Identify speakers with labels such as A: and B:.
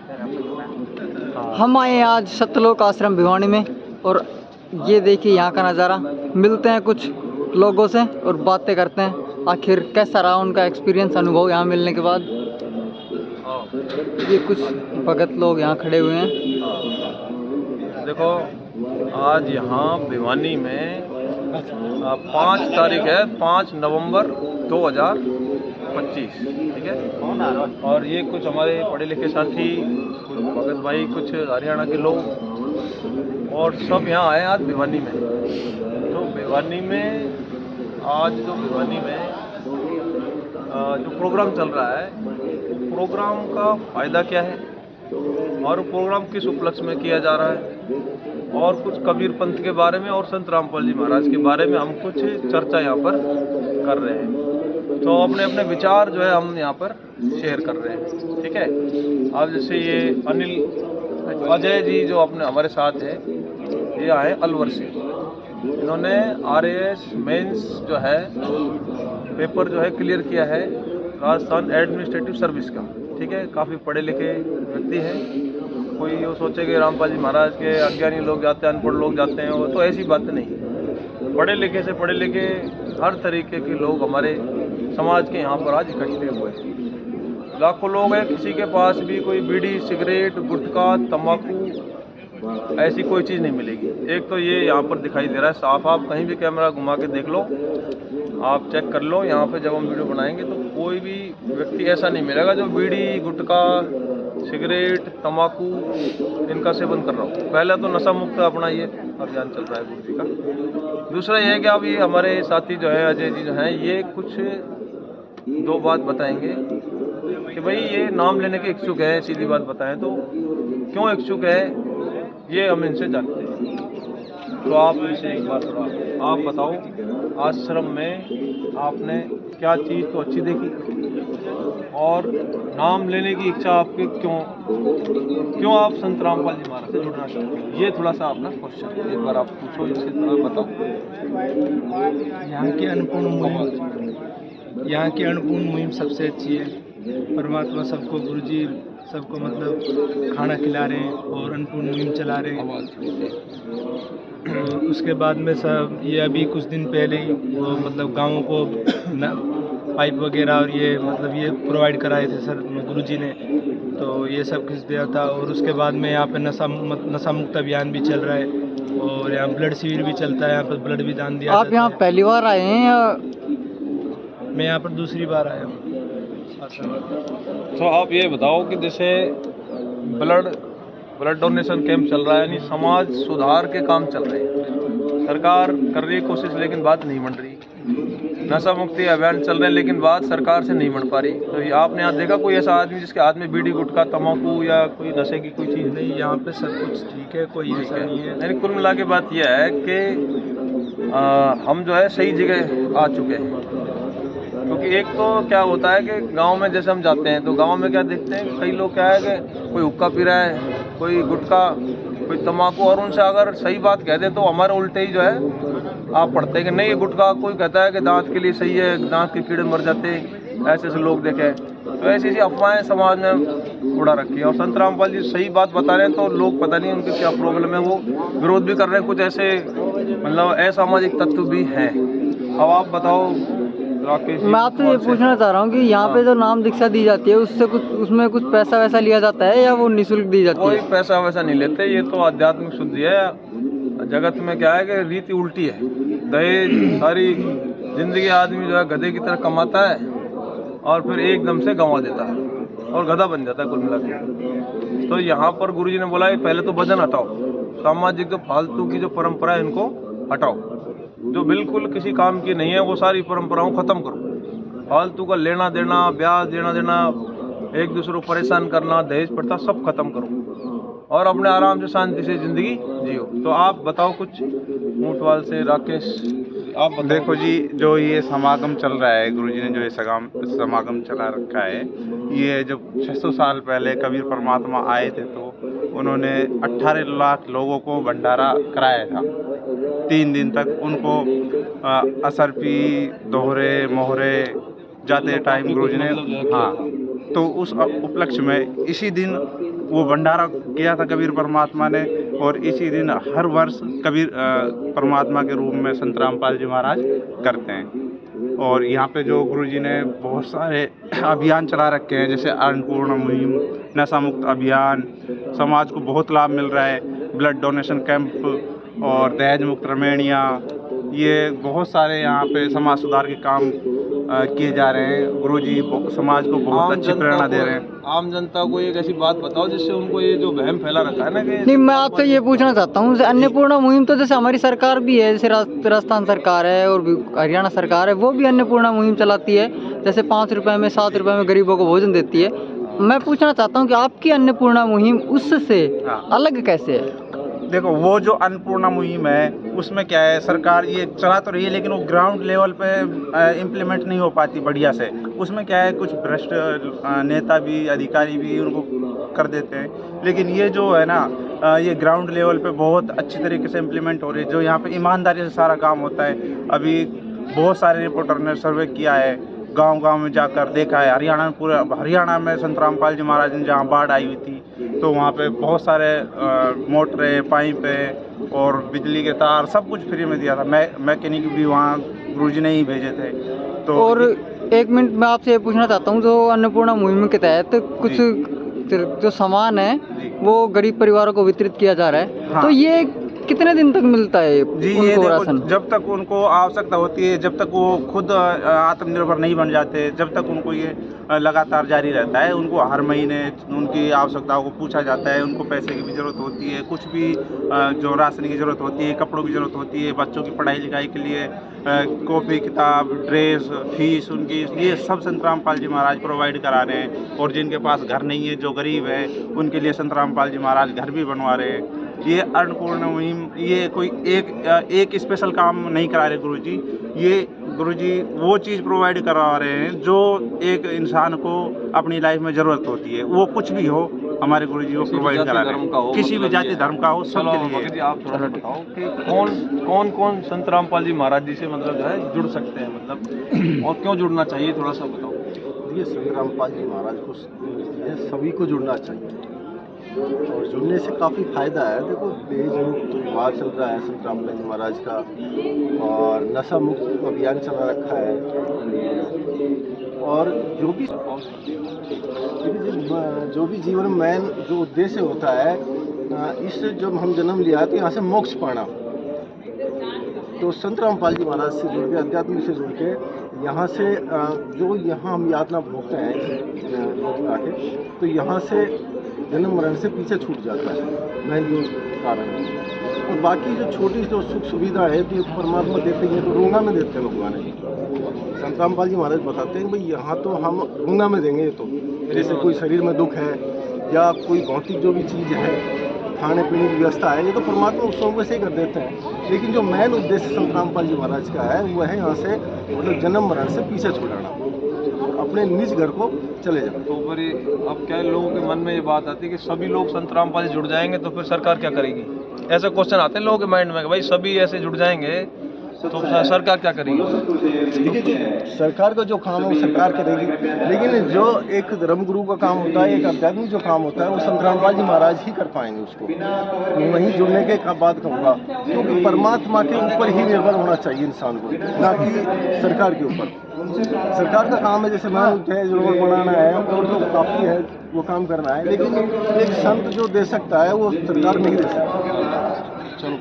A: हम आए हैं आज सतलोक आश्रम भिवानी में और ये देखिए यहाँ का नज़ारा। मिलते हैं कुछ लोगों से और बातें करते हैं आखिर कैसा रहा उनका एक्सपीरियंस, अनुभव यहाँ मिलने के बाद। ये कुछ भगत लोग यहाँ खड़े हुए हैं।
B: देखो, आज यहाँ भिवानी में 5 तारीख है, 5 नवंबर 2025, ठीक है। और ये कुछ हमारे पढ़े लिखे साथी, कुछ भगत भाई, कुछ हरियाणा के लोग और सब यहाँ आए आज भिवानी में। तो भिवानी में आज भिवानी में जो प्रोग्राम चल रहा है, प्रोग्राम का फ़ायदा क्या है और प्रोग्राम किस उपलक्ष्य में किया जा रहा है, और कुछ कबीर पंथ के बारे में और संत रामपाल जी महाराज के बारे में हम कुछ चर्चा यहाँ पर कर रहे हैं। तो अपने अपने विचार जो है हम यहाँ पर शेयर कर रहे हैं, ठीक है। अब जैसे ये अजय जी जो अपने हमारे साथ है, ये आए अलवर से। इन्होंने RAS मेंस जो है पेपर जो है क्लियर किया है राजस्थान एडमिनिस्ट्रेटिव सर्विस का, ठीक है। काफ़ी पढ़े लिखे व्यक्ति हैं। कोई ये सोचे कि रामपाल जी महाराज के अज्ञानी लोग जाते हैं, अनपढ़ लोग जाते हैं, वो तो ऐसी बात नहीं। पढ़े लिखे से पढ़े लिखे हर तरीके के लोग हमारे समाज के यहाँ पर आज इकट्ठे हुए हैं। लाखों लोग हैं, किसी के पास भी कोई बीड़ी, सिगरेट, गुटखा, तंबाकू ऐसी कोई चीज़ नहीं मिलेगी। एक तो ये यहाँ पर दिखाई दे रहा है साफ। आप कहीं भी कैमरा घुमा के देख लो, आप चेक कर लो। यहाँ पे जब हम वीडियो बनाएंगे तो कोई भी व्यक्ति ऐसा नहीं मिलेगा जो बीड़ी, गुटखा, सिगरेट, तंबाकू इनका सेवन कर रहा हो। पहले तो नशा मुक्त अपना ये अभियान चल रहा है गुरु जी का। दूसरा ये है कि अब ये हमारे साथी जो है अजय जी जो हैं, ये कुछ 2 बात बताएंगे कि भाई ये नाम लेने के इच्छुक है। सीधी बात बताएं तो क्यों इच्छुक है ये हम इनसे जानते हैं। तो आप इनसे एक बात थोड़ा आप बताओ, आश्रम में आपने क्या चीज़ तो अच्छी देखी और नाम लेने की इच्छा आपके क्यों आप संत रामपाल जी महाराज से जुड़ना चाहते हैं, ये थोड़ा सा अपना क्वेश्चन एक बार आप पूछो, इनसे थोड़ा बताओ।
C: यहाँ की अन्नपूर्ण मुहिम सबसे अच्छी है। परमात्मा सबको, गुरु जी सबको मतलब खाना खिला रहे हैं और अन्नपूर्ण मुहिम चला रहे हैं। और उसके बाद में सब ये अभी कुछ दिन पहले ही वो मतलब गाँवों को पाइप वगैरह और ये मतलब ये प्रोवाइड कराए थे सर गुरुजी ने। तो ये सब कुछ दिया था। और उसके बाद में यहाँ पे नशा मुक्त अभियान भी चल रहा है और यहाँ ब्लड शिविर भी चलता है। यहाँ पर ब्लड भी दान दिया
A: आप यहाँ पहली बार आए हैं या?
C: मैं यहाँ पर दूसरी बार आया हूँ।
B: तो आप ये बताओ कि जैसे ब्लड डोनेशन कैंप चल रहा है, यानी समाज सुधार के काम चल रहे हैं। सरकार कर रही है कोशिश लेकिन बात नहीं बन रही। नशा मुक्ति अभियान चल रहे हैं लेकिन बात सरकार से नहीं बन पा रही। तो ये आपने यहाँ देखा कोई ऐसा आदमी जिसके हाथ में बीड़ी, गुटखा, तम्बाकू या कोई नशे की कोई चीज़ नहीं?
C: यहाँ पे सब कुछ ठीक है, कोई ऐसा नहीं है।
B: यानी कुल मिला के बात यह है कि हम जो है सही जगह आ चुके हैं। क्योंकि एक तो क्या होता है कि गांव में जैसे हम जाते हैं तो गांव में क्या देखते हैं, कई लोग क्या है कि कोई हुक्का पी रहा है, कोई गुटखा, कोई तम्बाकू, और उनसे अगर सही बात कह दें तो हमारे उल्टे ही जो है आप पढ़ते हैं कि नहीं ये गुटखा, कोई कहता है कि दांत के लिए सही है, दांत के कीड़े मर जाते हैं, ऐसे ऐसे लोग देखे। तो ऐसी ऐसी अफवाहें समाज में उड़ा रखी है। और संत रामपाल जी सही बात बता रहे हैं तो लोग पता नहीं उनकी क्या प्रॉब्लम है, वो विरोध भी कर रहे हैं। कुछ ऐसे मतलब असामाजिक तत्व भी हैं। अब आप बताओ राकेश।
A: मैं आपसे ये पूछना चाह रहा हूँ कि यहाँ पे जो नाम दीक्षा दी जाती है उससे कुछ उसमें कुछ पैसा वैसा लिया जाता है या वो निःशुल्क दी जाती है?
B: कोई पैसा वैसा नहीं लेते। ये तो आध्यात्मिक शुद्धि है। जगत में क्या है कि रीति उल्टी है। दहेज सारी जिंदगी आदमी जो है गधे की तरह कमाता है और फिर एकदम से गंवा देता है और गधा बन जाता है कुल मिला के। तो यहाँ पर गुरुजी ने बोला पहले तो वजन हटाओ, सामाजिक जो फालतू की जो परंपरा है इनको हटाओ, जो बिल्कुल किसी काम की नहीं है वो सारी परंपराओं खत्म करो। फालतू का लेना देना, ब्याज देना देना, एक दूसरे को परेशान करना, दहेज प्रथा सब खत्म करो और अपने आराम से शांति से जिंदगी जियो। तो आप बताओ कुछ ऊंटवाल से राकेश, आप बताओ।
D: देखो जी, जो ये समागम चल रहा है, गुरुजी ने जो ये समागम चला रखा है, ये जब 600 साल पहले कबीर परमात्मा आए थे तो उन्होंने 18 लाख लोगों को भंडारा कराया था। 3 दिन तक उनको असरपी, दोहरे, मोहरे जाते टाइम गुरुजी ने, हाँ, तो उस उपलक्ष्य में इसी दिन वो भंडारा किया था कबीर परमात्मा ने, और इसी दिन हर वर्ष कबीर परमात्मा के रूप में संत रामपाल जी महाराज करते हैं। और यहाँ पे जो गुरुजी ने बहुत सारे अभियान चला रखे हैं, जैसे अन्नपूर्णा मुहिम, नशा मुक्त अभियान, समाज को बहुत लाभ मिल रहा है, ब्लड डोनेशन कैंप और दहेज मुक्त रमैनिया, ये बहुत सारे यहाँ पे समाज सुधार के काम किए जा रहे हैं। गुरुजी समाज को बहुत अच्छी प्रेरणा दे रहे हैं।
B: आम जनता को एक ऐसी बात बताओ जिससे उनको ये जो वहम फैला रखा है ना कि
A: नहीं, मैं आपसे ये पूछना चाहता हूँ, जैसे अन्नपूर्णा मुहिम तो जैसे हमारी सरकार भी है, जैसे राजस्थान सरकार है और भी हरियाणा सरकार है, वो भी अन्नपूर्णा मुहिम चलाती है, जैसे 5 रुपए में 7 रुपए में गरीबों को भोजन देती है। मैं पूछना चाहता हूँ कि आपकी अन्नपूर्णा मुहिम उससे अलग कैसे है?
D: देखो, वो जो अन्नपूर्णा मुहिम है उसमें क्या है, सरकार ये चला तो रही है लेकिन वो ग्राउंड लेवल पे इम्प्लीमेंट नहीं हो पाती बढ़िया से। उसमें क्या है, कुछ भ्रष्ट नेता भी, अधिकारी भी उनको कर देते हैं। लेकिन ये जो है ना, ये ग्राउंड लेवल पे बहुत अच्छी तरीके से इम्प्लीमेंट हो रही है, जो यहाँ पे ईमानदारी से सारा काम होता है। अभी बहुत सारे रिपोर्टर ने सर्वे किया है, गांव-गांव में जाकर देखा है। हरियाणा में, पूरा हरियाणा में संत रामपाल जी महाराज ने जहाँ बाढ़ आई हुई थी तो वहाँ पे बहुत सारे मोटरें, पाइपें और बिजली के तार सब कुछ फ्री में दिया था। मैकेनिक भी वहाँ गुरुजी ने ही भेजे थे। तो
A: और एक मिनट मैं आपसे ये पूछना चाहता हूँ, जो अन्नपूर्णा मुहिम के तहत कुछ जो सामान है वो गरीब परिवारों को वितरित किया जा रहा है,
D: हाँ।
A: तो ये कितने दिन तक मिलता है
D: जी, ये
A: उनको राशन?
D: जब तक उनको आवश्यकता होती है, जब तक वो खुद आत्मनिर्भर नहीं बन जाते, जब तक उनको ये लगातार जारी रहता है। उनको हर महीने उनकी आवश्यकताओं को पूछा जाता है। उनको पैसे की भी ज़रूरत होती है, कुछ भी जो राशन की ज़रूरत होती है, कपड़ों की ज़रूरत होती है, बच्चों की पढ़ाई लिखाई के लिए कॉपी किताब, ड्रेस, फीस, उनकी ये सब संत रामपाल जी महाराज प्रोवाइड करा रहे हैं। और जिनके पास घर नहीं है, जो गरीब है, उनके लिए संत रामपाल जी महाराज घर भी बनवा रहे हैं। ये अन्नपूर्णा मुहिम, ये कोई एक स्पेशल काम नहीं करा रहे गुरुजी। ये गुरुजी वो चीज़ प्रोवाइड करवा रहे हैं जो एक इंसान को अपनी लाइफ में ज़रूरत होती है। वो कुछ भी हो, हमारे गुरुजी वो प्रोवाइड करा रहे हैं, किसी भी जाति धर्म का हो, सबके लिए।
B: मगर जी आप थोड़ा बताओ कि कौन संत रामपाल जी महाराज जी से मतलब जो है जुड़ सकते हैं, मतलब और क्यों जुड़ना चाहिए, थोड़ा सा बताओ।
E: देखिए, संत रामपाल जी महाराज को सभी को जुड़ना चाहिए और जुड़ने से काफ़ी फ़ायदा है। देखो, दहेज मुक्त अभियान चल रहा है संत रामपाल जी महाराज का, और नशा मुक्त अभियान चला रखा है। और जो भी जीवन में मेन जो उद्देश्य होता है, इस जब हम जन्म लिया है तो यहाँ से मोक्ष पाना, तो संत रामपाल जी महाराज से जुड़ के, अध्यात्म से जुड़ के, यहाँ से जो यहाँ हम यातना भोगते हैं आके, तो यहाँ से जन्म मरण से पीछे छूट जाता है, मेन जो कारण है। और बाकी जो छोटी जो सुख सुविधा है कि परमात्मा देते हैं, तो रोंगा में देते हैं भगवान। संत रामपाल जी महाराज बताते हैं भाई, यहाँ तो हम रोंगा में देंगे। तो जैसे कोई शरीर में दुख है या कोई भौतिक जो भी चीज़ है, खाने पीने की व्यवस्था है, ये तो परमात्मा उत्सव में से ही कर देते हैं। लेकिन जो मेन उद्देश्य संत रामपाल जी महाराज का है, वो है यहाँ से मतलब जन्म मरण से पीछे छुड़ाना, अपने निज घर को चले जाओ।
B: तो फिर अब क्या लोगों के मन में ये बात आती है कि सभी लोग संत रामपाल जी जुड़ जाएंगे तो फिर सरकार क्या करेगी? ऐसा क्वेश्चन आते हैं लोगों के माइंड में कि भाई सभी ऐसे जुड़ जाएंगे तो सरकार क्या करेगी?
E: देखिए, जो सरकार का जो काम है वो सरकार करेगी, लेकिन जो एक धर्मगुरु का काम होता है, एक आध्यात्मिक जो काम होता है, वो संत रामपाल जी महाराज ही कर पाएंगे उसको। वहीं जुड़ने के बाद कहूँगा, क्योंकि परमात्मा के ऊपर ही निर्भर होना चाहिए इंसान को, ना कि सरकार के ऊपर। सरकार का काम है, जैसे मान रोड बनाना है और जो काफ़ी है वो काम करना है, लेकिन एक संत जो दे सकता है वो सरकार नहीं दे सकता।
B: चलो